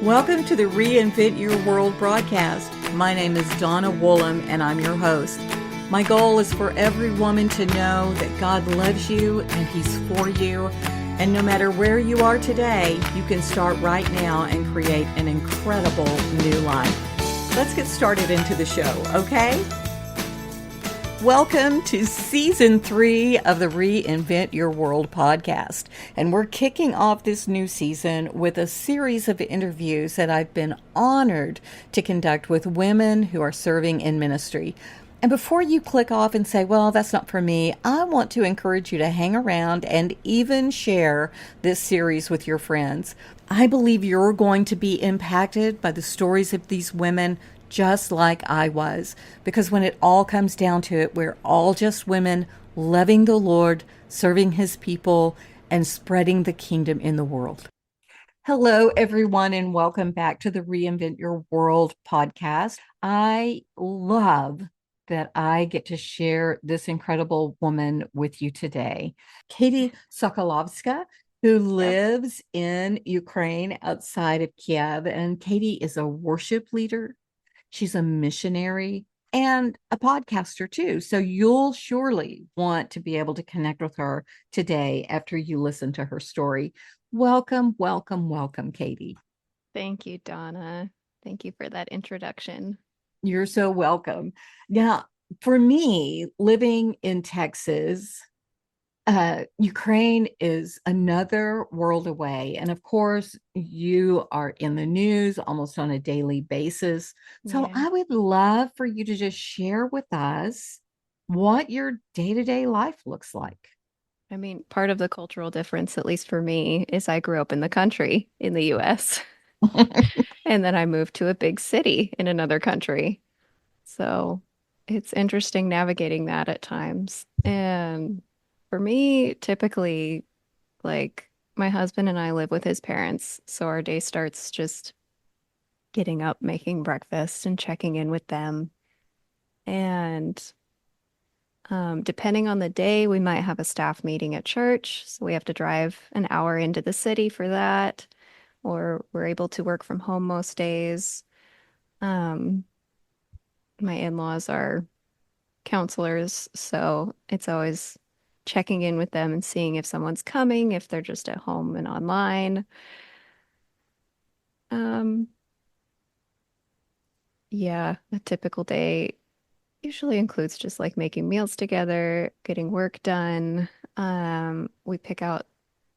Welcome to the Reinvent Your World broadcast. My name is Donna Woolham, and I'm your host. My goal is for every woman to know that God loves you and He's for you. And no matter where you are today, you can start right now and create an incredible new life. Let's get started into the show, okay? Welcome to Season 3 of the Reinvent Your World podcast. And we're kicking off this new season with a series of interviews that I've been honored to conduct with women who are serving in ministry. And before you click off and say, well, that's not for me, I want to encourage you to hang around and even share this series with your friends. I believe you're going to be impacted by the stories of these women just like I was, because when it all comes down to it, we're all just women loving the Lord, serving His people, and spreading the kingdom in the world. Hello, everyone, and welcome back to the Reinvent Your World podcast. I love that I get to share this incredible woman with you today, Katie Sokolovska, who lives in Ukraine outside of Kiev. And Katie is a worship leader. She's a missionary and a podcaster too. So you'll surely want to be able to connect with her today after you listen to her story. Welcome, welcome, welcome, Katie. Thank you, Donna. Thank you for that introduction. You're so welcome. Now, for me, living in Texas, Ukraine is another world away. And of course, you are in the news almost on a daily basis. So I would love for you to just share with us what your day-to-day life looks like. I mean, part of the cultural difference, at least for me, is I grew up in the country in the US. And then I moved to a big city in another country. So it's interesting navigating that at times. And for me, typically, like my husband and I live with his parents. So our day starts just getting up, making breakfast, and checking in with them. And depending on the day, we might have a staff meeting at church. So we have to drive an hour into the city for that, or we're able to work from home most days. Um, my in-laws are counselors, so it's always checking in with them and seeing if someone's coming, if they're just at home and online. Um, yeah, a typical day usually includes just like making meals together, getting work done. We pick out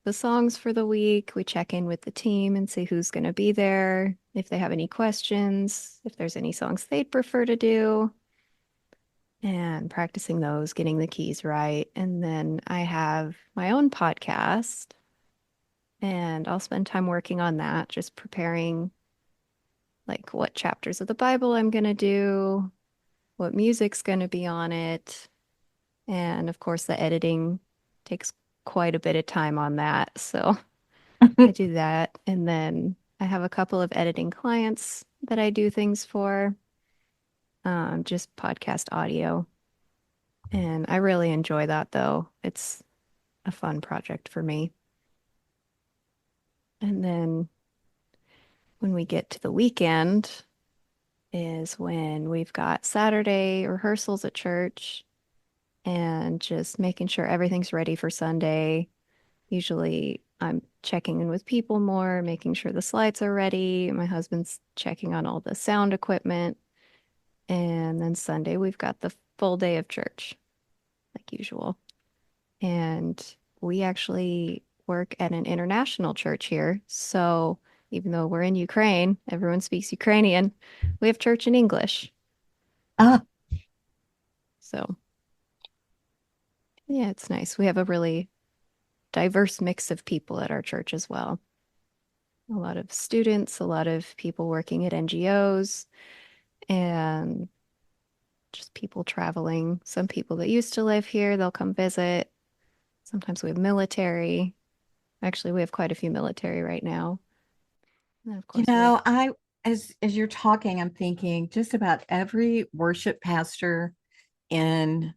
the songs for the week. We check in with the team and see who's going to be there, if they have any questions, if there's any songs they'd prefer to do, and practicing those, getting the keys right. And then I have my own podcast, and I'll spend time working on that, just preparing like what chapters of the Bible I'm going to do, what music's going to be on it. And of course, the editing takes quite a bit of time on that. So I do that. And then I have a couple of editing clients that I do things for, just podcast audio. And I really enjoy that, though. It's a fun project for me. And then when we get to the weekend is when we've got Saturday rehearsals at church and just making sure everything's ready for Sunday. Usually I'm checking in with people more, making sure the slides are ready. My husband's checking on all the sound equipment. And then Sunday, we've got the full day of church, like usual. And we actually work at an international church here. So even though we're in Ukraine, everyone speaks Ukrainian, we have church in English. Ah, So yeah, it's nice. We have a really diverse mix of people at our church as well. A lot of students, a lot of people working at NGOs, and just people traveling. Some people that used to live here, they'll come visit. Sometimes we have military. Actually, we have quite a few military right now. And of you course, we have. know, as you're talking, I'm thinking just about every worship pastor in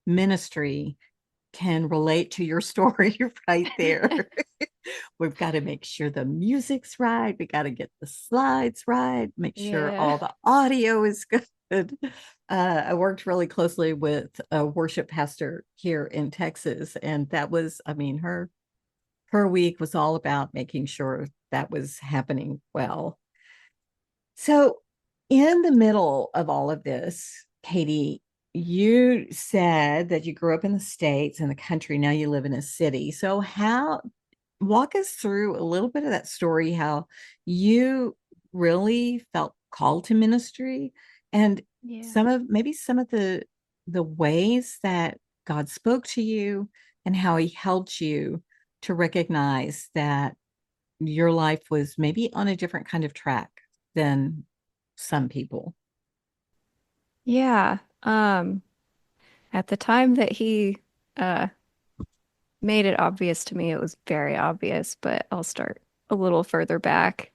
ministry can relate to your story right there. We've got to make sure the music's right. We got to get the slides right, make sure Yeah. all the audio is good. I worked really closely with a worship pastor here in Texas, and that was, I mean, her week was all about making sure that was happening well. So, in the middle of all of this, Katie, you said that you grew up in the States and the country. Now you live in a city. So, walk us through a little bit of that story, how you really felt called to ministry and Yeah. some of the ways that God spoke to you and how he helped you to recognize that your life was maybe on a different kind of track than some people. Yeah. At the time that he uh made it obvious to me, it was very obvious, but I'll start a little further back.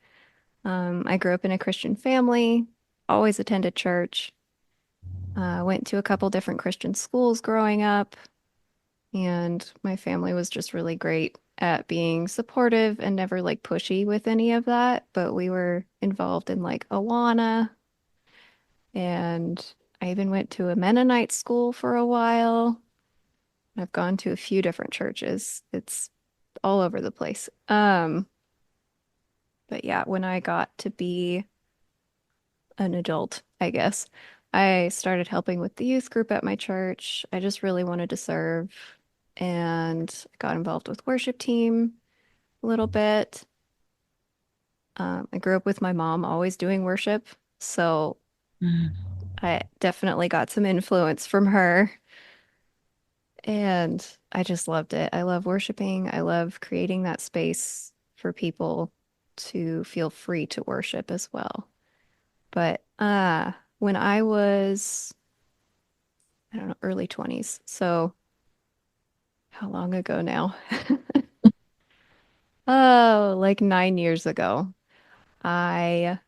I grew up in a Christian family, always attended church, went to a couple different Christian schools growing up, and my family was just really great at being supportive and never like pushy with any of that. But we were involved in like Awana, and I even went to a Mennonite school for a while. I've gone to a few different churches. It's all over the place. But yeah, when I got to be an adult, I guess, I started helping with the youth group at my church. I just really wanted to serve and got involved with worship team a little bit. I grew up with my mom always doing worship, so Mm. I definitely got some influence from her. And I just loved it. I love worshiping. I love creating that space for people to feel free to worship as well. But when I was, I don't know, early 20s. So how long ago now? Oh, like 9 years ago. I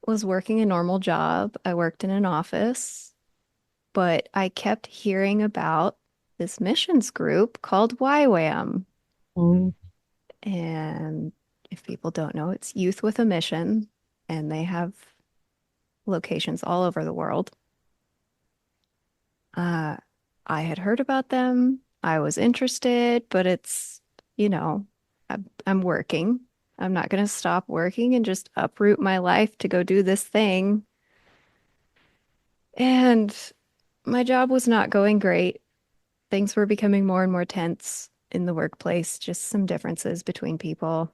was working a normal job. I worked in an office, but I kept hearing about this missions group called YWAM. Mm. And if people don't know, it's Youth with a Mission, and they have locations all over the world. Uh, I had heard about them. I was interested, but it's, you know, I'm working. I'm not going to stop working and just uproot my life to go do this thing. And my job was not going great. Things were becoming more and more tense in the workplace, just some differences between people.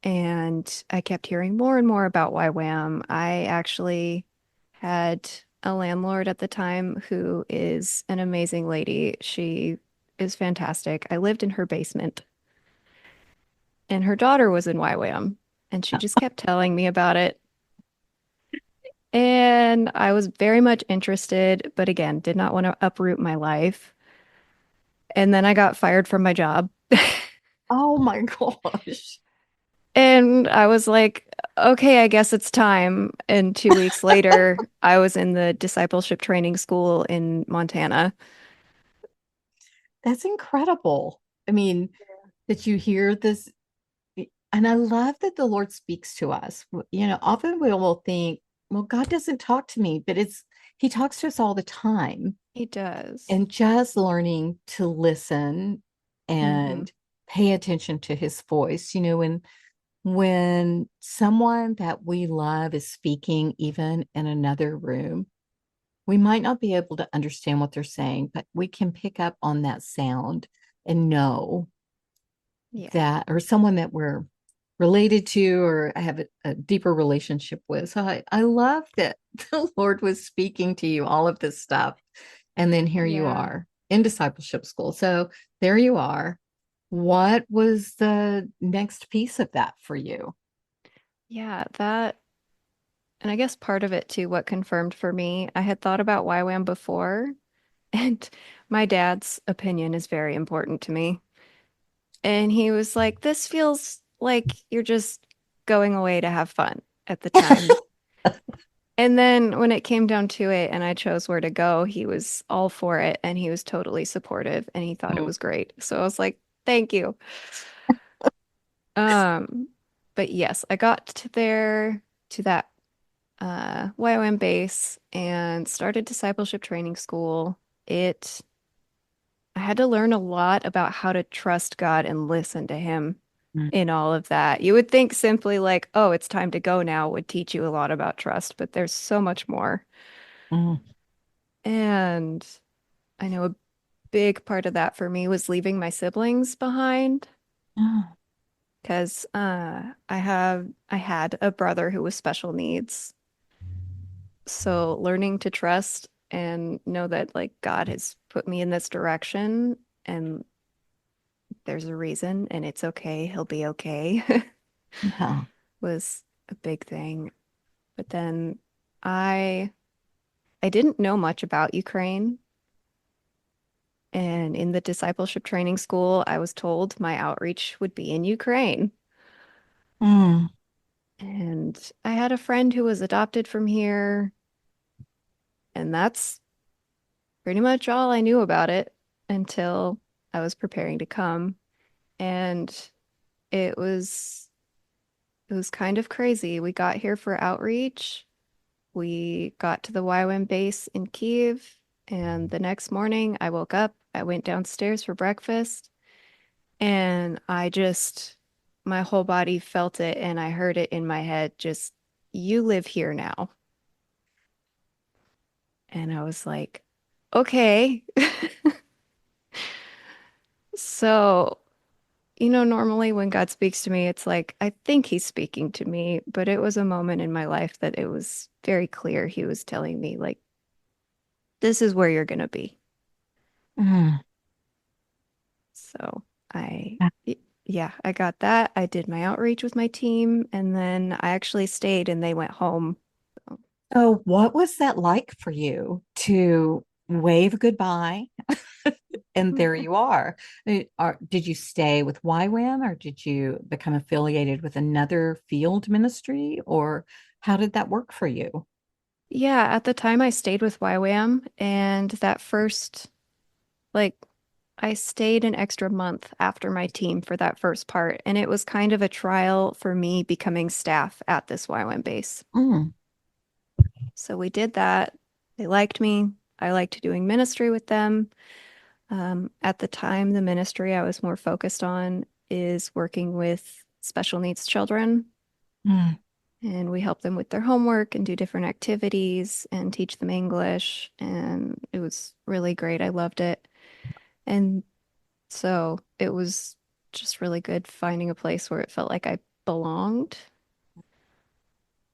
And I kept hearing more and more about YWAM. I actually had a landlord at the time who is an amazing lady. She is fantastic. I lived in her basement, and her daughter was in YWAM, and she just kept telling me about it. And I was very much interested, but again, did not want to uproot my life. And then I got fired from my job. Oh my gosh. And I was like, okay, I guess it's time. And 2 weeks later, I was in the discipleship training school in Montana. That's incredible. I mean, that you hear this. And I love that the Lord speaks to us. Often we will think, well, God doesn't talk to me, but He talks to us all the time. He does. And just learning to listen Hmm. and pay attention to His voice. When someone that we love is speaking, even in another room, we might not be able to understand what they're saying, but we can pick up on that sound and know Yeah. that, or someone that we're related to or have a deeper relationship with. So I love that the Lord was speaking to you all of this stuff. And then here you Yeah. are in discipleship school. So there you are. What was the next piece of that for you? Yeah. And I guess part of it too, what confirmed for me, I had thought about YWAM before, and my dad's opinion is very important to me. And he was like, this feels like you're just going away to have fun at the time. And then when it came down to it and I chose where to go, he was all for it and he was totally supportive and he thought it Mm. was great. So I was like, Thank you. Um, but yes, I got to there to that YWAM base and started discipleship training school. It I had to learn a lot about how to trust God and listen to him Mm, in all of that. You would think simply like, oh, it's time to go now would teach you a lot about trust, but there's so much more. mm, And I know a big part of that for me was leaving my siblings behind mm, because I had a brother who was special needs. So learning to trust and know that like God has put me in this direction and there's a reason and it's okay, he'll be okay yeah. was a big thing. But then I I didn't know much about Ukraine. And in the discipleship training school, I was told my outreach would be in Ukraine. Mm, And I had a friend who was adopted from here, and that's pretty much all I knew about it until I was preparing to come. And it was it was kind of crazy. We got here for outreach. We got to the YWAM base in Kiev, and the next morning I woke up, I went downstairs for breakfast, and my whole body felt it and I heard it in my head, just, you live here now. And I was like, okay. So, normally when God speaks to me, it's like, I think he's speaking to me, but it was a moment in my life that it was very clear he was telling me, like, this is where you're going to be. mm. So yeah, I got that. I did my outreach with my team, and then I actually stayed and they went home. So, So, what was that like for you to wave goodbye and there you are? Did you stay with YWAM or did you become affiliated with another field ministry or how did that work for you? yeah, at the time I stayed with YWAM, and like, I stayed an extra month after my team for that first part, and it was kind of a trial for me becoming staff at this YWAM base. Mm, So we did that. They liked me. I liked doing ministry with them. At the time, the ministry I was more focused on is working with special needs children, mm. and we help them with their homework and do different activities and teach them English. And it was really great. I loved it. And so it was just really good finding a place where it felt like I belonged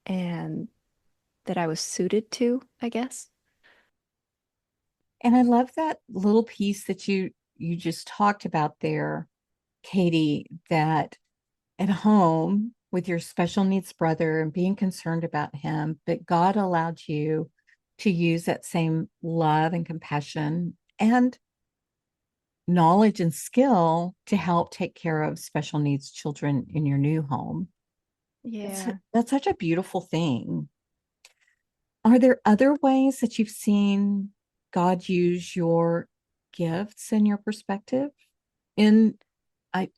and that I was suited to, I guess. And I love that little piece that you just talked about there, Katie, that at home with your special needs brother and being concerned about him, but God allowed you to use that same love and compassion and knowledge and skill to help take care of special needs children in your new home. That's Yeah. that's such a beautiful thing. Are there other ways that you've seen God use your gifts and your perspective? In I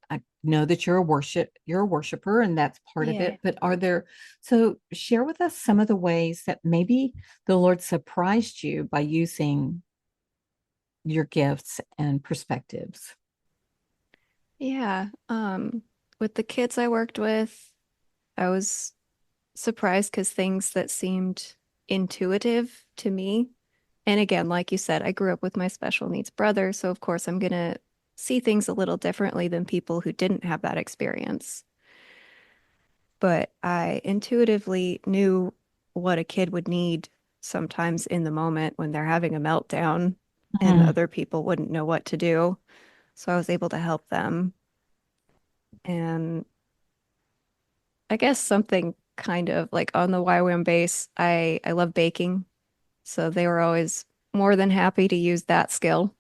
know that you're a worshiper and that's part of Yeah. it, but are there so share with us some of the ways that maybe the Lord surprised you by using your gifts and perspectives. Yeah. With the kids I worked with, I was surprised because things that seemed intuitive to me. And again, like you said, I grew up with my special needs brother, so of course I'm gonna see things a little differently than people who didn't have that experience. But I intuitively knew what a kid would need sometimes in the moment when they're having a meltdown and Mm. other people wouldn't know what to do. So I was able to help them. And I guess something kind of like on the YWAM base, I love baking. So they were always more than happy to use that skill.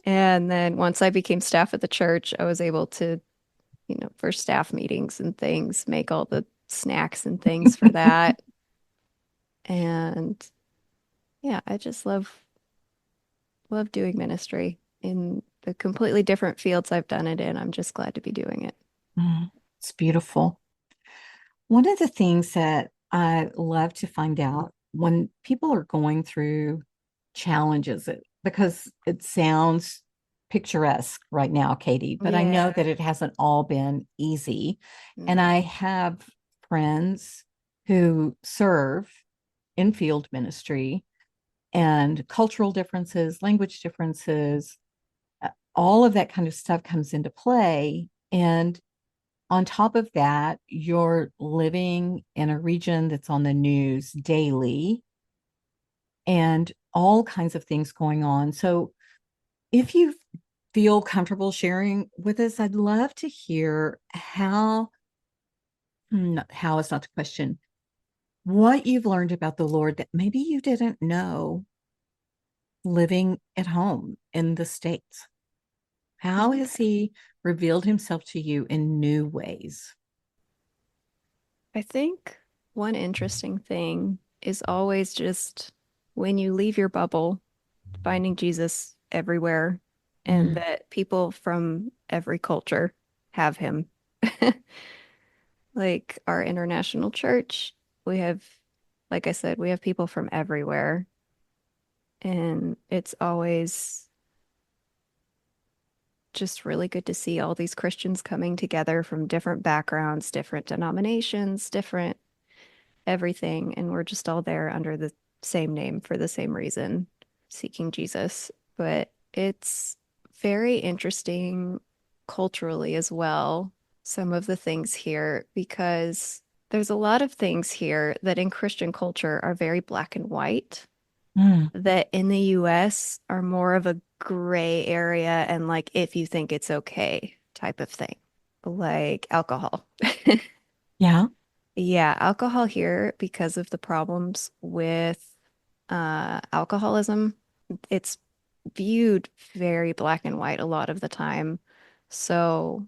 And then once I became staff at the church, I was able to, for staff meetings and things, make all the snacks and things for that. And yeah, I just love doing ministry in the completely different fields I've done it in, I'm just glad to be doing it. It's beautiful. One of the things that I love to find out when people are going through challenges, because it sounds picturesque right now, Katie, but I know Yeah. that it hasn't all been easy. And No. I have friends who serve in field ministry, and cultural differences, language differences, all of that kind of stuff comes into play. And on top of that, you're living in a region that's on the news daily and all kinds of things going on. So, if you feel comfortable sharing with us, I'd love to hear how is not the question, what you've learned about the Lord that maybe you didn't know living at home in the States. How has Okay. he revealed himself to you in new ways? I think one interesting thing is always just when you leave your bubble, finding Jesus everywhere, and Mm, that people from every culture have him. Like our international church, we have, like I said, we have people from everywhere. And it's always just really good to see all these Christians coming together from different backgrounds, different denominations, different everything. And we're just all there under the same name for the same reason, seeking Jesus. But it's very interesting culturally as well, some of the things here, because there's a lot of things here that in Christian culture are very black and white, mm, that in the US are more of a gray area and like if you think it's okay type of thing, like alcohol. yeah. Yeah, alcohol here, because of the problems with alcoholism, it's viewed very black and white a lot of the time. So,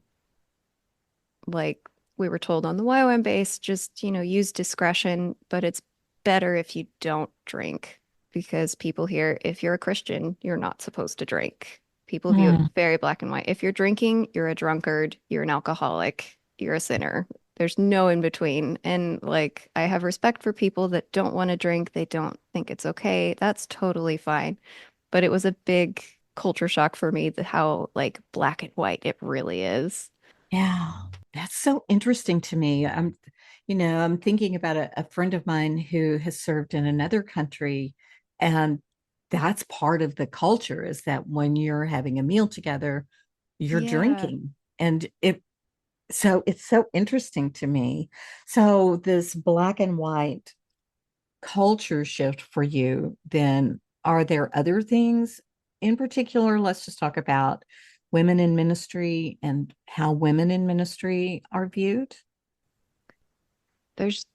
like we were told on the YWAM base, just, use discretion, but it's better if you don't drink because people here, if you're a Christian, you're not supposed to drink. People view it Mm, very black and white. If you're drinking, you're a drunkard, you're an alcoholic, you're a sinner. There's no in between. And like, I have respect for people that don't want to drink, they don't think it's okay. That's totally fine. But it was a big culture shock for me how like black and white it really is. yeah. That's so interesting to me. I'm thinking about a friend of mine who has served in another country, and that's part of the culture is that when you're having a meal together, you're Yeah. drinking. And it's so interesting to me. So this black and white culture shift for you, then are there other things in particular? Let's just talk about women in ministry and how women in ministry are viewed. There's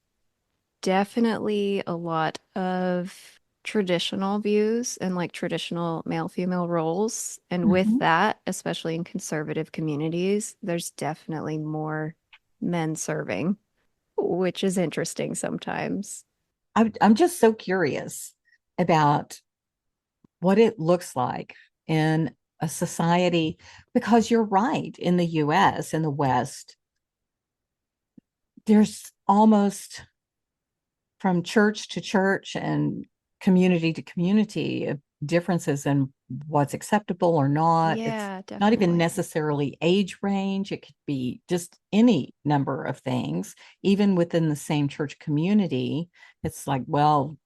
definitely a lot of traditional views and like traditional male-female roles. And with Mhm. that, especially in conservative communities, there's definitely more men serving, which is interesting sometimes. I'm just so curious about what it looks like in a society, because you're right, in the US, in the West, there's almost from church to church and community to community differences in what's acceptable or not. It's Yeah, not even definitely. necessarily age range. It could be just any number of things, even within the same church community. It's like, well,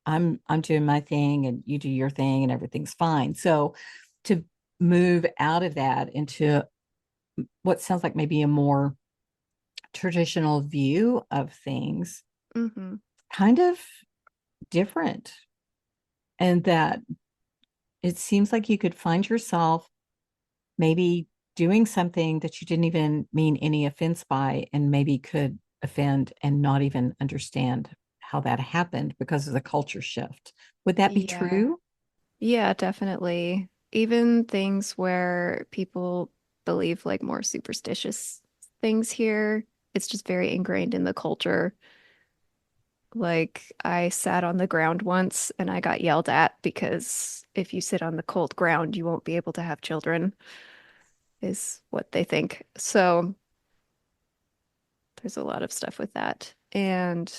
I'm doing my thing and you do your thing and everything's fine. So to move out of that into what sounds like maybe a more traditional view of things, Hmm. kind of different, and that it seems like you could find yourself maybe doing something that you didn't even mean any offense by and maybe could offend and not even understand how that happened because of the culture shift. Would that be Yeah. true? Yeah, definitely. Even things where people believe like more superstitious things here, it's just very ingrained in the culture. Like I sat on the ground once and I got yelled at because if you sit on the cold ground, you won't be able to have children, is what they think. So there's a lot of stuff with that. And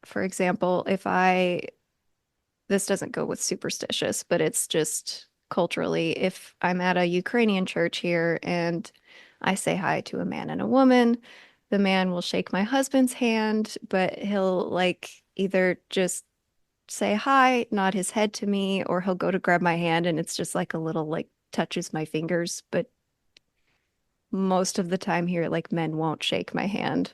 for example, this doesn't go with superstitious, but it's just culturally, if I'm at a Ukrainian church here and I say hi to a man and a woman, the man will shake my husband's hand, but he'll like either just say hi, nod his head to me, or he'll go to grab my hand and it's just like a little like touches my fingers. But most of the time here, like men won't shake my hand.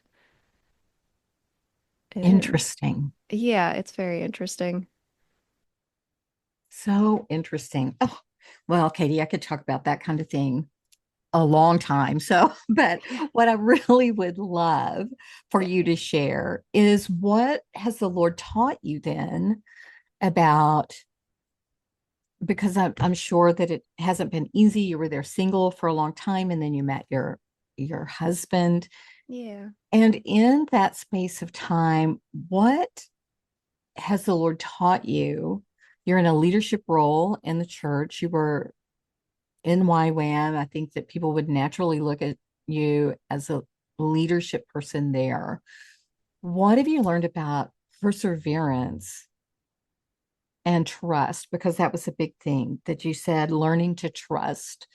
And Interesting. yeah, it's very interesting. So interesting. Oh, well, Katie, I could talk about that kind of thing a long time. So, but what I really would love for you to share is what has the Lord taught you then about, because I'm sure that it hasn't been easy. You were there single for a long time and then you met your husband. Yeah. And in that space of time, what has the Lord taught you? You're in a leadership role in the church. You were in YWAM. I think that people would naturally look at you as a leadership person there. What have you learned about perseverance and trust? Because that was a big thing that you said, learning to trust.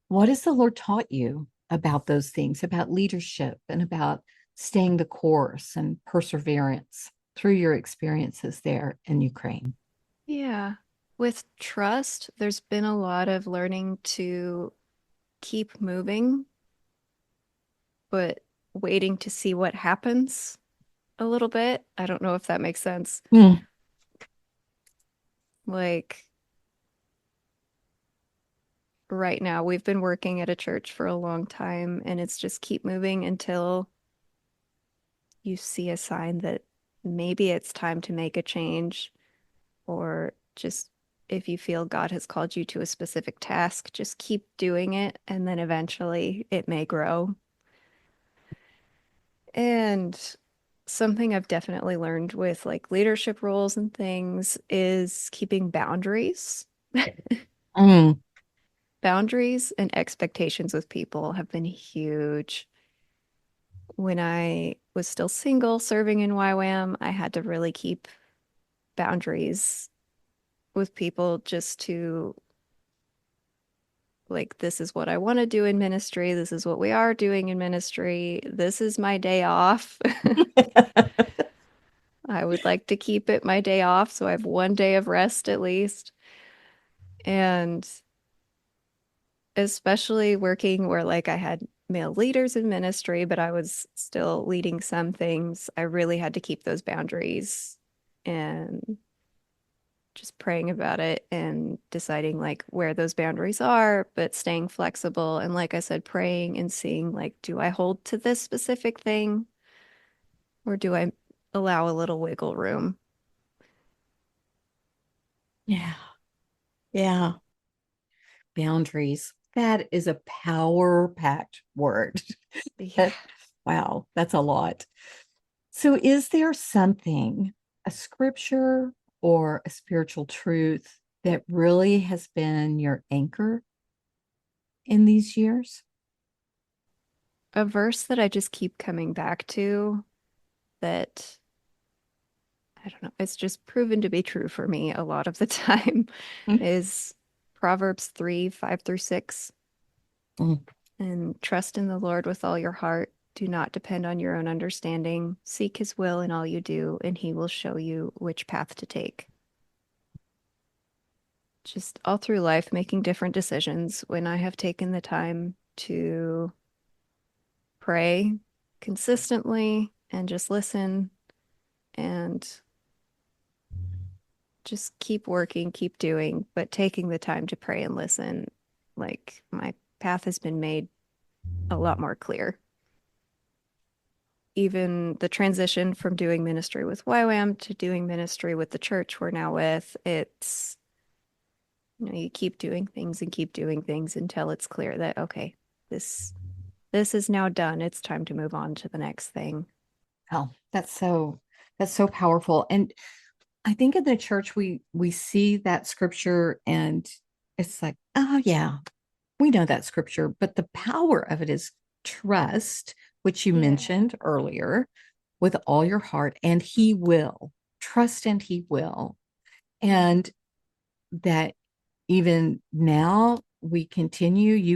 What has the Lord taught you about those things, about leadership and about staying the course and perseverance through your experiences there in Ukraine? Yeah. With trust, there's been a lot of learning to keep moving, but waiting to see what happens a little bit. I don't know if that makes sense. Mm, Like right now, we've been working at a church for a long time, and it's just keep moving until you see a sign that maybe it's time to make a change, or just if you feel God has called you to a specific task, just keep doing it, and then eventually it may grow. And something I've definitely learned with like leadership roles and things is keeping boundaries. mm, Boundaries and expectations with people have been huge. When I was still single serving in YWAM, I had to really keep boundaries with people just to like, this is what I want to do in ministry. This is what we are doing in ministry. This is my day off. I would like to keep it my day off so I have one day of rest at least. And especially working where like I had male leaders in ministry, but I was still leading some things, I really had to keep those boundaries and just praying about it and deciding like where those boundaries are, but staying flexible. And like I said, praying and seeing like, do I hold to this specific thing or do I allow a little wiggle room? yeah, yeah. Boundaries. That is a power-packed word. Yeah. Wow, that's a lot. So, is there something, a scripture or a spiritual truth that really has been your anchor in these years? A verse that I just keep coming back to that I don't know, it's just proven to be true for me a lot of the time Mm, is Proverbs 3, 5 through 6. mm. And trust in the Lord with all your heart. Do not depend on your own understanding. Seek his will in all you do, and he will show you which path to take. Just all through life, making different decisions when I have taken the time to pray consistently and just listen and just keep working, keep doing, but taking the time to pray and listen, like my path has been made a lot more clear. Even the transition from doing ministry with YWAM to doing ministry with the church we're now with, it's, you keep doing things and keep doing things until it's clear that, okay, this this is now done. It's time to move on to the next thing. Oh, That's so powerful. And I think in the church we see that scripture and it's like, oh yeah, we know that scripture, but the power of it is trust, which you Yeah. mentioned earlier, with all your heart, and he will. Trust and he will. And that even now you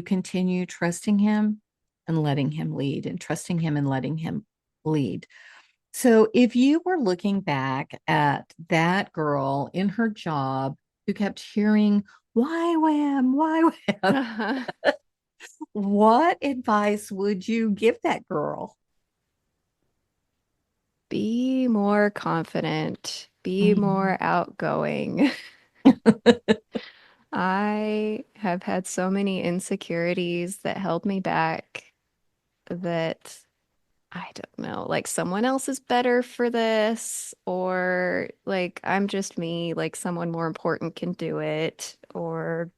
continue trusting him and letting him lead, and trusting him and letting him lead. So if you were looking back at that girl in her job who kept hearing YWAM, YWAM, Uh-huh. what advice would you give that girl? Be more confident, be more Mm. outgoing. I have had so many insecurities that held me back that I don't know, like someone else is better for this, or like I'm just me, like someone more important can do it, or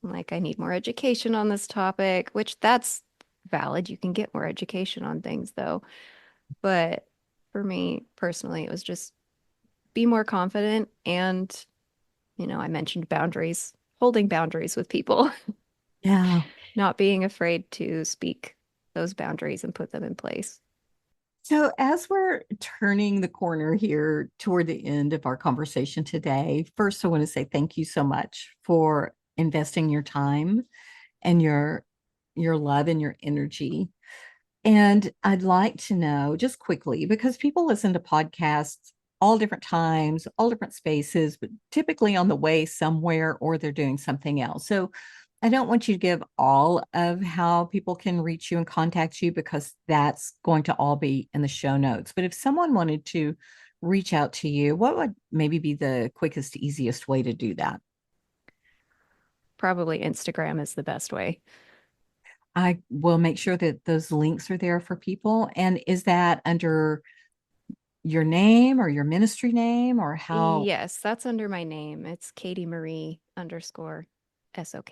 like I need more education on this topic, which that's valid. You can get more education on things though. But for me personally, it was just be more confident and, I mentioned boundaries, holding boundaries with people, Yeah. not being afraid to speak those boundaries and put them in place. So, as we're turning the corner here toward the end of our conversation today, first, I want to say thank you so much for investing your time and your love and your energy. And I'd like to know just quickly, because people listen to podcasts all different times, all different spaces, but typically on the way somewhere or they're doing something else. So I don't want you to give all of how people can reach you and contact you because that's going to all be in the show notes. But if someone wanted to reach out to you, what would maybe be the quickest, easiest way to do that? Probably Instagram is the best way. I will make sure that those links are there for people. And is that under your name or your ministry name or how? Yes, that's under my name. It's Katie Marie underscore SOK.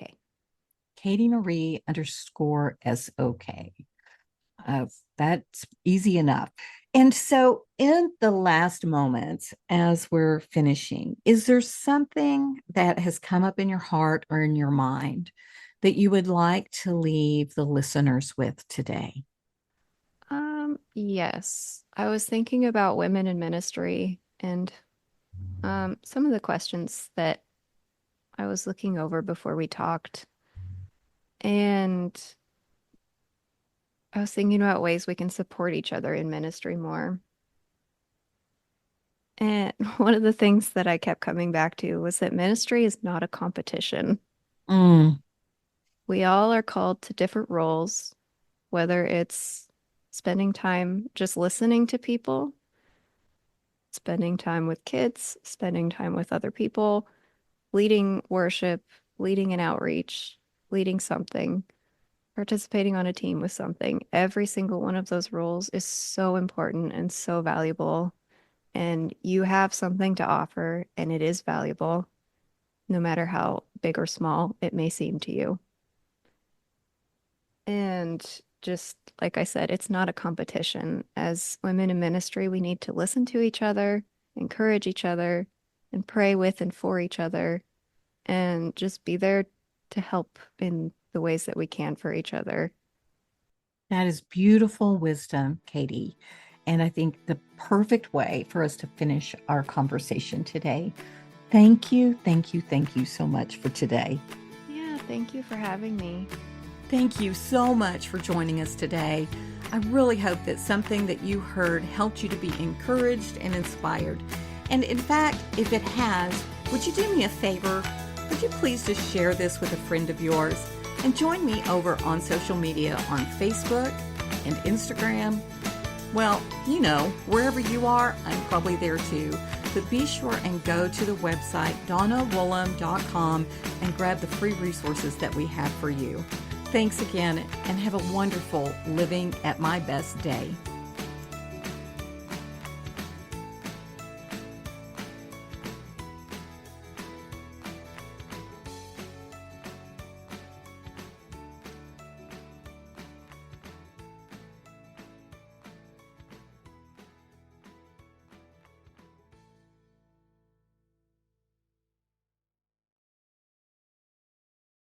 Katie Marie underscore SOK. Uh, that's easy enough. And so, in the last moments, as we're finishing, is there something that has come up in your heart or in your mind that you would like to leave the listeners with today? Yes. I was thinking about women in ministry and some of the questions that I was looking over before we talked. And I was thinking about ways we can support each other in ministry more. And one of the things that I kept coming back to was that ministry is not a competition. Mm, We all are called to different roles, whether it's spending time just listening to people, spending time with kids, spending time with other people, leading worship, leading an outreach, leading something, participating on a team with something. Every single one of those roles is so important and so valuable. And you have something to offer, and it is valuable, no matter how big or small it may seem to you. And just like I said, it's not a competition. As women in ministry, we need to listen to each other, encourage each other, and pray with and for each other, and just be there to help in the ways that we can for each other. that is beautiful wisdom, Katie. And I think the perfect way for us to finish our conversation today. Thank you, thank you, thank you so much for today. Yeah, thank you for having me. Thank you so much for joining us today. I really hope that something that you heard helped you to be encouraged and inspired. And in fact, if it has, would you do me a favor? Would you please just share this with a friend of yours and join me over on social media on Facebook and Instagram? Well, wherever you are, I'm probably there too. But be sure and go to the website, donnawoolam.com, and grab the free resources that we have for you. Thanks again, and have a wonderful Living at My Best day.